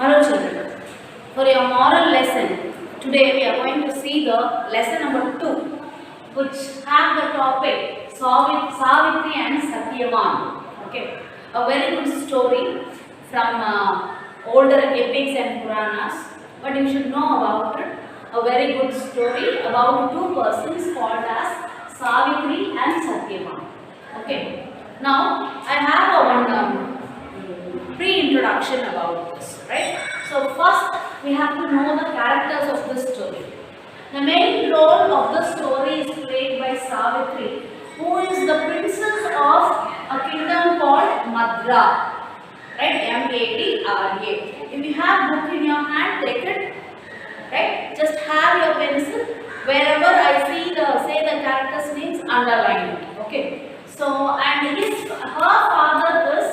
Hello children, for your moral lesson, today we are going to see the lesson number 2, which have the topic Savitri and Satyavan. Okay, a very good story from older epics and Puranas, but you should know about it. A very good story about two persons called as Savitri and Satyavan. Okay, now I have one pre-introduction about this, right? So first we have to know the characters of this story. The main role of the story is played by Savitri, who is the princess of a kingdom called Madra, right? M-A-D-R-A. If you have book in your hand, take it, right? Just have your pencil. Wherever I see the characters' names, underline it, okay? So, and her father is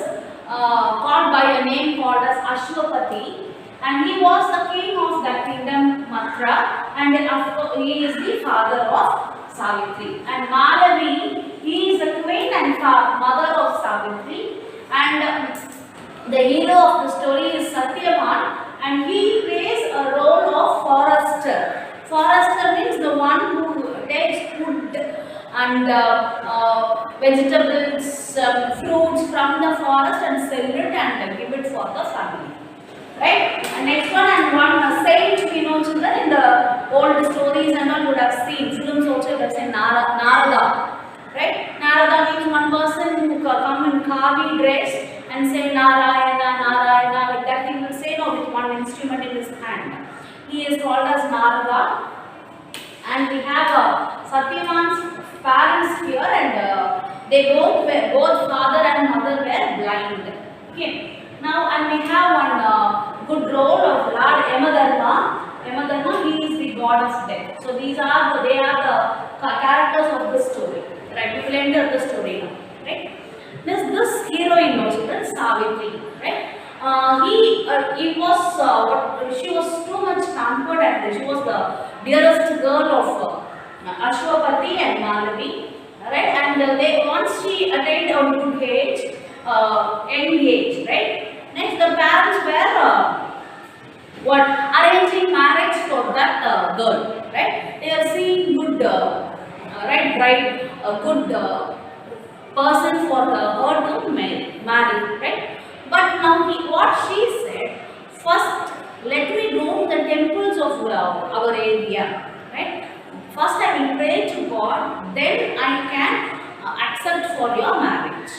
called by a name called as Ashwapati, and he was the king of that kingdom Mathura, and he is the father of Savitri. And Malavi, he is the queen and mother of Savitri, and the hero of the story is Satyavan, and he plays a role of forester. Forester means the one who takes food and vegetables, fruits from the forest and sell it and give it for the family. Right? And next one saint, we know children, in the old stories and all would have seen, films also would have seen Narada. Right? Narada means one person who come in Kavi dress and say Narayana, Narayana, like that he will say no with one instrument in his hand. He is called as Narada. And we have Satyavan's parents here, and they both father and mother were blind. Okay. Now, and we have one good role of Lord Yamadharma. Yamadharma, he is the god of death. So they are the characters of the story. Right? We will enter the story now. Right? This heroine also, that's Savitri. Right? She was too much pampered, and she was the dearest girl of Ashwapati and Malavi, right? And once she attained a good age, young age, right? Next, the parents were arranging marriage for that girl, right? They are seeing good, bride, a good person for her to marry, right? But now what she said, first let me go to the temples of our area, right? First I will pray to God, then I can accept for your marriage,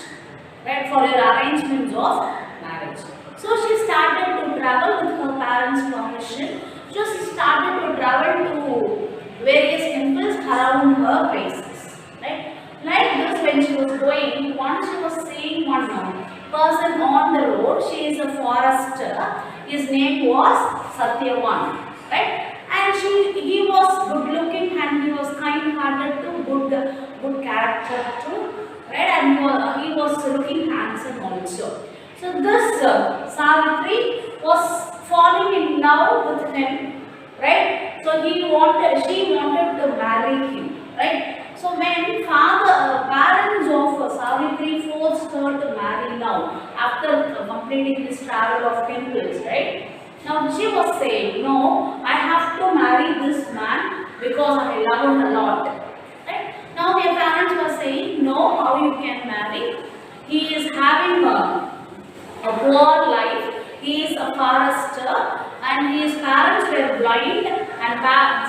right? For your arrangements of marriage. So she started to travel with her parents' permission. So she started to travel to various temples around her places, right? Like this, when she was going, once she was seeing one person on the road. She is a forester. His name was Satyavan, right? And he was good looking, and he was kind hearted too, good character too, right? And he was looking handsome also. So this Savitri was falling in love with him, right? So she wanted to marry him, right? So when parents of Savitri forced her to marry now, after completing this travel of temples, right? Now she was saying, no, I have to marry this man because I love him a lot. Right? Now their parents were saying, no, how you can marry? He is having a poor life. He is a forester, and his parents were blind, and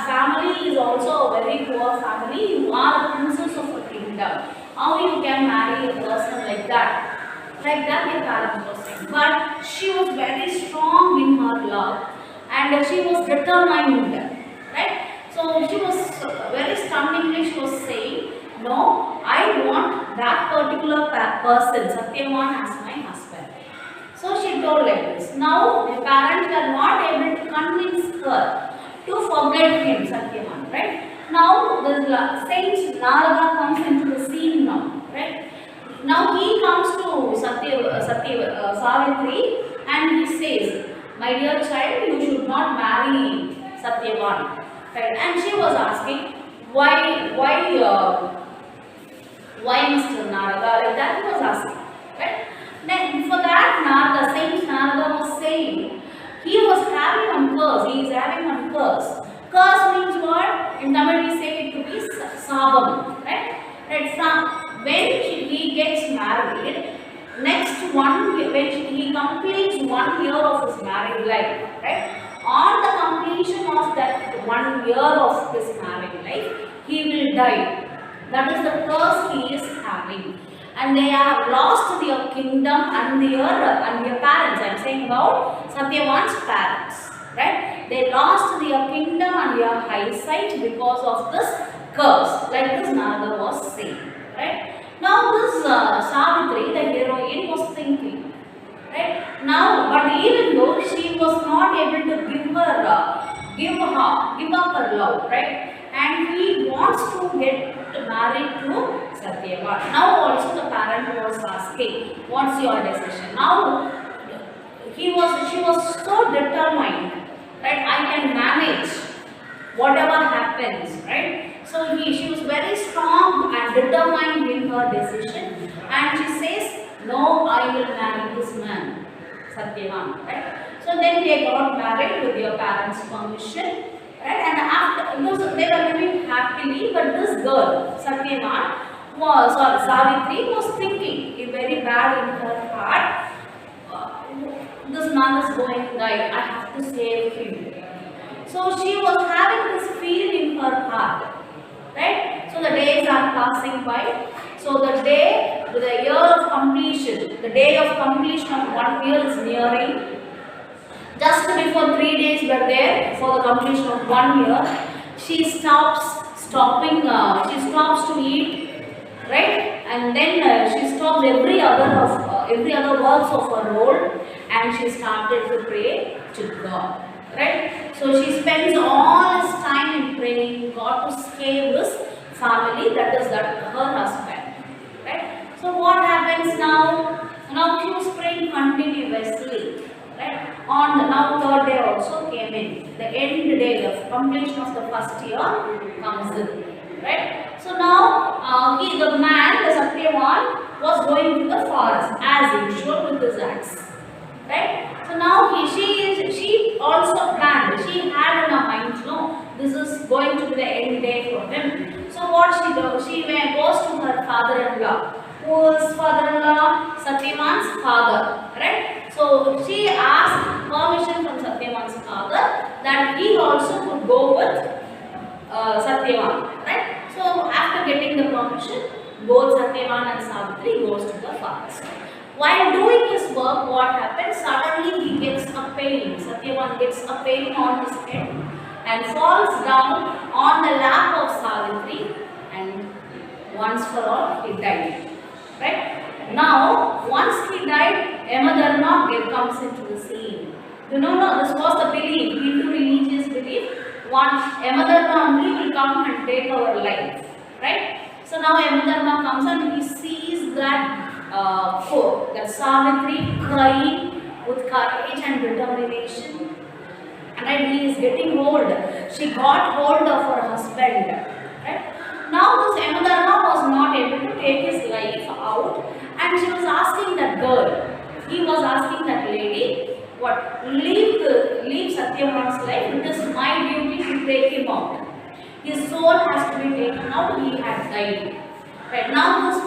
family is also a very poor family. You are the princess of a kingdom. How you can marry a person like that? Like that your parents were saying. But she was very strong in her love, and she was determined, right? So she was very stunningly, she was saying, no, I want that particular person, Satyavan, as my husband. So she told like this. Now the parents were not able to convince her to forget him, Satyavan, right? Now the saint Narada comes into the scene now, right? Now he comes to Savitri, and he says, my dear child, you should not marry Satyavan, right? And she was asking, why Mr. Narada, like that he was asking, right? Then for that Narada, Saint Narada was saying, he was having one curse. He is having one curse. Curse means what? In Tamil we say it to be sabam, right? Right. When he gets married, next one when he completes 1 year of his married life, right? On the completion of that 1 year of his married life, he will die. That is the curse he is having. And they have lost their kingdom and their parents. I am saying about Satyavan's parents, right? They lost their kingdom and their eyesight because of this curse, like this Narada was saying, right? Now this Savitri, the heroine, was thinking, right? Now, but even though she was not able to give up her love, right? And he wants to get married to Satyavan. Now also the parent was asking, what's your decision? Now she was so determined, right? I can manage whatever happens, right? So she was very strong and determined in her decision, and she says, no, I will marry this man, Satyavan, right? So then they got married with their parents' permission, right? And after, because they were living happily, but this girl, Satyavan, Savitri was thinking very bad in her heart. This man is going to die. I have to save him. So she was having this fear in her heart, right? So the days are passing by. So the year of completion, the day of completion of 1 year is nearing. Just before 3 days were there for the completion of 1 year, she stops to eat, right? And then she stops every other works of her role, and she started to pray to God, right? So she spends all this time in praying God to save his family, that her husband, right? So what happens now? Now she was praying continuously, right? On the third day also came in. The end day of completion of the first year comes in, right? So now the man, the Satyavan, was going to the forest as usual with his axe, right? So now she also planned. She had in her mind, no, this is going to be the end day for him. So what she does? She goes to her father-in-law. Who is father-in-law? Satyavan's father, right? So she asked permission from Satyavan's father that he also could go with Satyavan, right? So after getting the permission, both Satyavan and Savitri goes to the forest. While doing his work, what happens? Suddenly he gets a pain. Satyavan gets a pain on his head and falls down on the lap of Savitri, and once for all he died. Right? Now, once he died, Yamadharma comes into the scene. You know, this was the belief, Hindu religious belief. One Yamadharma only will come and take our life. Right? So now Yamadharma comes and he sees that that Savitri crying with courage and determination, and he is getting old. She got hold of her husband. Right? Now this Yamadharma was not able to take his life out, and she was asking that girl. He was asking that lady, what? Leave Satyavan's life. It is my duty to take him out. His soul has to be taken out. He had died. Right now, this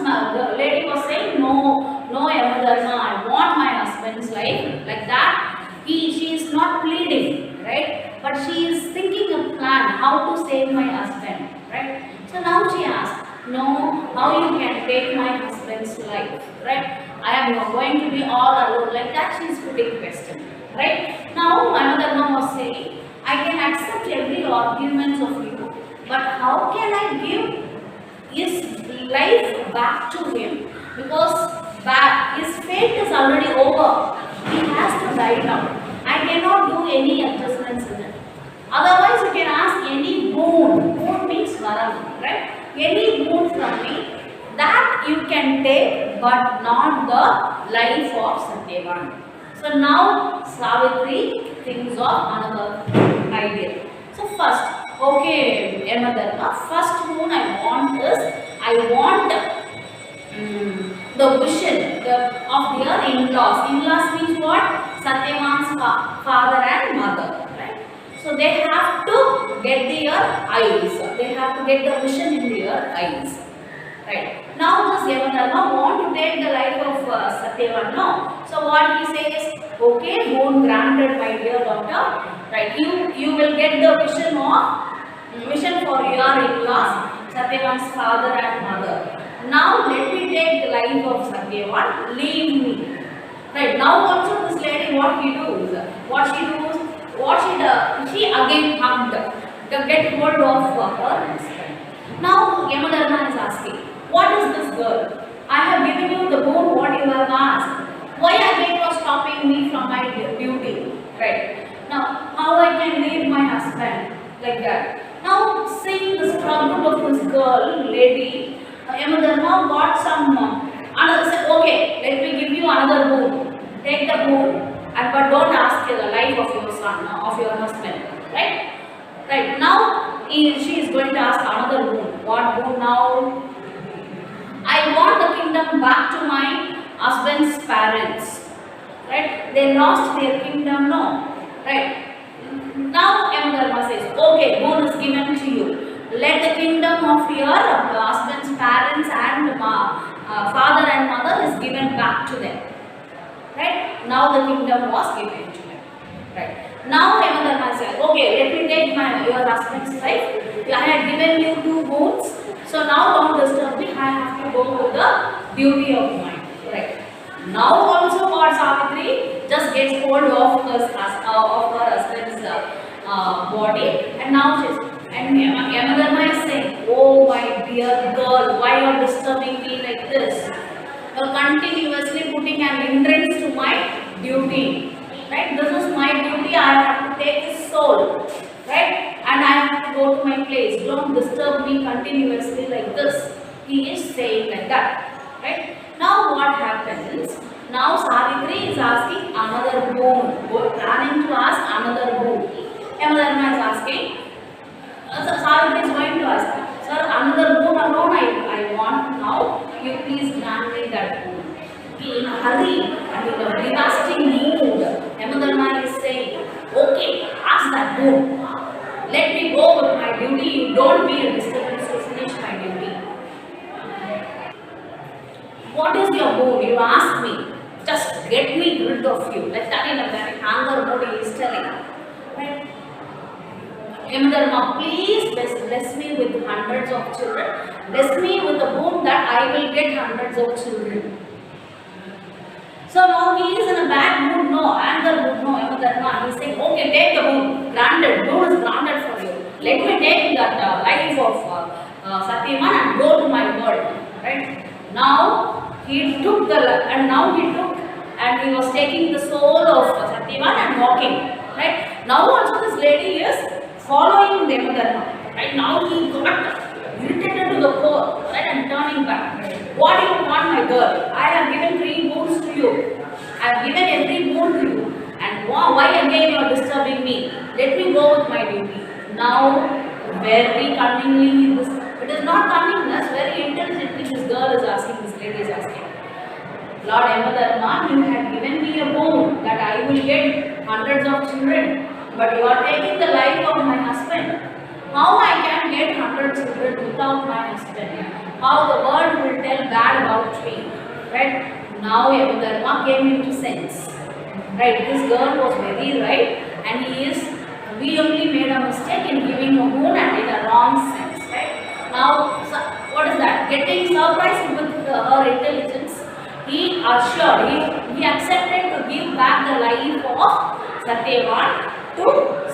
lady was saying, no, Yamadharma, I want my husband's life. Like that, she is not pleading, right? But she is thinking a plan how to save my husband, right? So now she asks, no, how you can take my husband's life, right? I am going to be all alone. Like that, she is putting question, right? Now, Yamadharma was saying, I can accept every argument of you, but how can I give his life back to him, because his fate is already over. He has to die now. I cannot do any adjustments in it. Otherwise, you can ask any boon. Boon means varam, right? Any boon from me that you can take, but not the life of Satyavan. So now Savitri thinks of another idea. So first, okay, Yamadharma, first boon I want is, I want the vision of their in-laws. In-laws means what? Satyavan's father and mother, right? So they have to get their eyes. They have to get the vision in their eyes, right? Now this Yamadharma want to take the life of Satyavan. No. So what he says, okay, boon granted, my dear daughter, right? You will get the vision for your in-laws, Satyavan's father and mother. Now let me take the life of Satyavan. Leave me. Right, now also this lady, what she again hugged to get hold of her husband. Now Yamadharma is asking, what is this girl? I have given you the boon what you have asked. Why again you are stopping me from my duty? Right, now how I can leave my husband like that? Now seeing the struggle of this girl, lady, Yamadharma got some another said, okay, let me give you another boon. Take the boon, and but don't ask the life of your son, of your husband. Right? Right. Now she is going to ask another boon. What boon now? I want the kingdom back to my husband's parents. Right? They lost their kingdom, no. Right? Now Yamadharma says, okay, boon is given to you. Let the kingdom of your husband's parents and father and mother is given back to them. Right? Now the kingdom was given to him. Right? Now Yamadharma says, okay, let me take your husband's life. I had given you 2 boons. So now don't disturb me. I have to go with the duty of mine. Right? Now also what Savitri just gets hold of her husband's body, and now Yamadharma is saying, oh my dear girl, why you are disturbing me like this? You are continuously putting an hindrance to my duty. Right? This is my duty. I have to take his soul. Right? And I have to go to my place. Don't disturb me continuously like this. He is saying like that. Right? Now what happens? Now Savitri is asking another boon. Planning to ask another boon. Yamadharma is asking. Savitri is going to ask, sir, another boon alone I want now. You please grant me that boon. In a hurry and in a devastating mood, Yamadharma is saying, okay, ask that boon. Let me go with my duty. You don't be a disturbance to finish my duty. What is your boon? You ask me. Just get me rid of you. Like that in a very anger mood he is telling. Right? Yamadharma, please bless me with hundreds of children. Bless me with the boon that I will get hundreds of children. So now he is in a bad mood, no, anger mood, no, Yamadharma. He is saying, okay, take the boon. Granted, boon is granted for you. Let me take that life of Satyavan and go to my world. Right? Now he took and he was taking the soul of Satyavan and walking. Right? Now also this lady is following Yamadharma. Right? Now he got irritated to the core, right, and turning back. What do you want, my girl? I have given 3 boons to you. I have given every boon to you. And why again you are disturbing me? Let me go with my duty. Now, very cunningly, it is not cunningness, very intelligently this girl is asking, this lady is asking. Lord Yamadharma, you had given me a boon that I will get hundreds of children. But you are taking the life of my husband. How I can get 100 children without my husband? How the world will tell bad about me? Right? Now Yamadharma came into sense. Right? This girl was very right, and we only made a mistake in giving a boon and in a wrong sense. Right? Now, what is that? Getting surprised with her intelligence, he accepted to give back the life of Satyavan to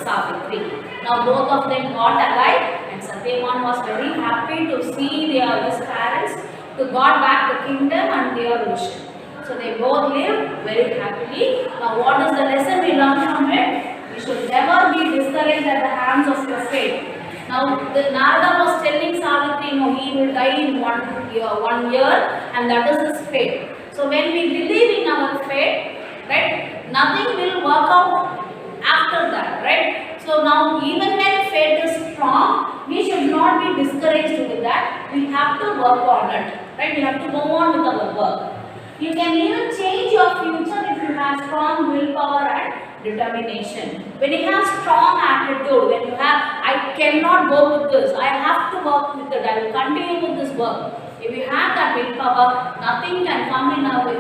Savitri. Now both of them got alive, and Satyavan was very happy to see his parents to got back the kingdom and their vision. So they both lived very happily. Now what is the lesson we learn from it? You should never be discouraged at the hands of your fate. Now the Narada was telling Savitri, he will die in 1 year, and that is his fate. So when we believe in our fate, right, nothing will work out after that, right? So now even when fate is strong, we should not be discouraged with that. We have to work on it, right? We have to go on with our work. You can even change your future if if you have strong willpower and determination. When you have strong attitude, when you have, I cannot go with this, I have to work with it, I will continue with this work. If you have that willpower, nothing can come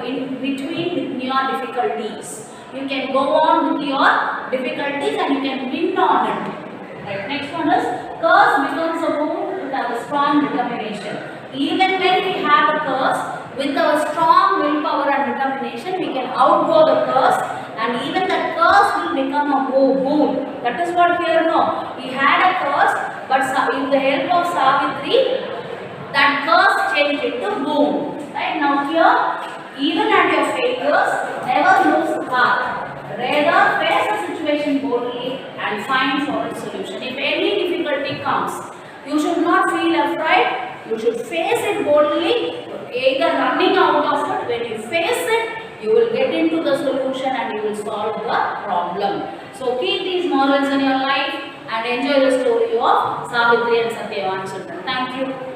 in between with your difficulties. You can go on with your difficulties and you can win on it. Right. Next one is curse becomes a boon with our strong determination. Even when we have a curse, with our strong willpower and determination, we can outgo the curse, and even the curse will become a boon. That is what here no. He had a curse, but with the help of Savitri, that curse changed into boon. Right now here, even at your failures, never lose heart. Rather, face the situation boldly and find for a solution. If any difficulty comes, you should not feel afraid. You should face it boldly, either running out of it. When you face it, you will get into the solution and you will solve the problem. So keep these morals in your life and enjoy the story of Savitri and Satyavan children. Thank you.